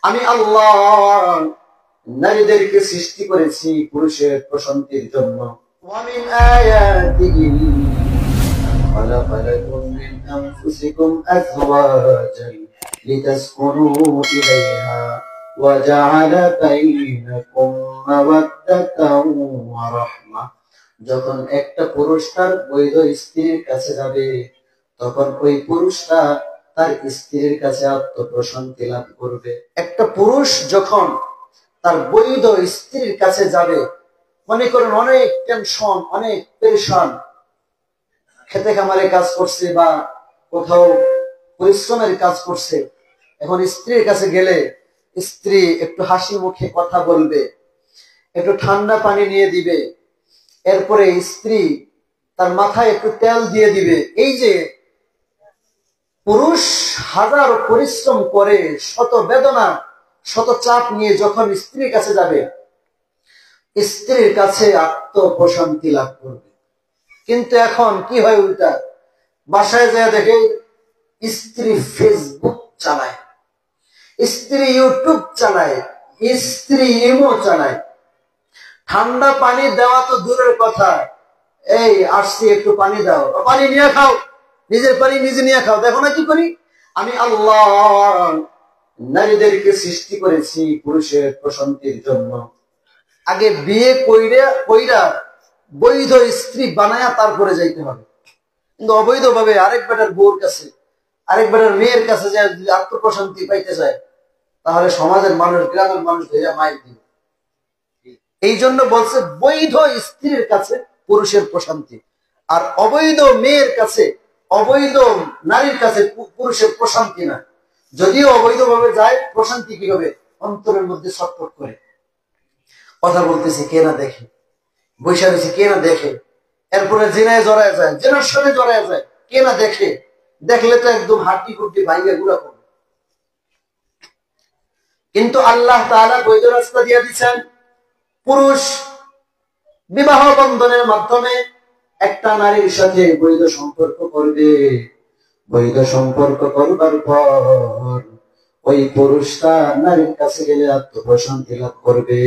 আমি আল্লাহ নারীদেরকে সৃষ্টি করেছি পুরুষের প্রশান্তির জন্য। ওয়া মিন আয়াতিহি خلق لكم من أنفسكم أزواجا لتسكنوا إليها وجعل بينكم مودة ورحمة। যখন একটা পুরুষ তার বৈধ স্ত্রীর কাছে যাবে তখন ওই পুরুষটা তার স্ত্রীর কাছে আত্মপ্রশান্তি লাভ করবে। একটা পুরুষ যখন তার বৈধ স্ত্রীর কাছে যাবে, মনে করেন অনেক টেনশন, অনেক পেরেশান, খেতে খামারে কাজ করছে বা কোথাও পরিশ্রমের কাজ করছে, এখন স্ত্রীর কাছে গেলে স্ত্রী একটু হাসি মুখে কথা বলবে, একটু ঠান্ডা পানি নিয়ে দিবে, এরপরে স্ত্রী তার মাথায় একটু তেল দিয়ে দিবে। এই যে পুরুষ হাজার পরিশ্রম করে শত বেদনা শত চাপ নিয়ে যখন স্ত্রীর কাছে যাবে, স্ত্রীর কাছে আত্মপ্রশান্তি লাভ করবে। কিন্তু এখন কি হয় উল্টা, বাসায় যায় দেখে স্ত্রী ফেসবুক চালায়, স্ত্রী ইউটিউব চালায়, স্ত্রী ইমো চালায়। ঠান্ডা পানি দেওয়া তো দূরের কথা, এই আসছি একটু পানি দাও, পানি নিয়ে খাও, নিজের পানি নিজে নিয়ে খাও। দেখো না কি করি, আমি আল্লাহ নারীদেরকে সৃষ্টি করেছি পুরুষের প্রশান্তির জন্য। আগে বিয়ে কইরা বৈধ স্ত্রী বানায়া তারপরে যাইতে হবে, কিন্তু অবৈধ ভাবে আরেক বেটার বউর কাছে, আরেক বেটার মেয়ের কাছে যে আত্মপ্রশান্তি পাইতে যায়, তাহলে সমাজের মানুষ, গ্রামের মানুষ ধরে মাইর দিবে। এই জন্য বলছে বৈধ স্ত্রীর কাছে পুরুষের প্রশান্তি, আর অবৈধ মেয়ের কাছে, অবৈধ নারীর কাছে পুরুষের প্রশান্তি না। যদিও অবৈধ ভাবে যায়, প্রশান্তি কি হবে, অন্তরের মধ্যে ছটফট করে। কথা বলতেছি কে না দেখে, বৈশা রয়েছে কে না দেখে, এরপরে জিনায় জড়ায় যায়, জেনার সাথে জড়ায় যায়, কে না দেখে, দেখলে তো একদম হাড্ডি কুড্ডি ভাইয়া গুলা করবে। কিন্তু আল্লাহ তাআলা বৈধ রাস্তা দিয়ে দিচ্ছেন। পুরুষ বিবাহ বন্ধনের মাধ্যমে একটা নারীর সাথে বৈধ সম্পর্ক করবে, বৈধ সম্পর্ক করবার পর ওই পুরুষটা নারীর কাছে গেলে আত্মপ্রশান্তি লাভ করবে।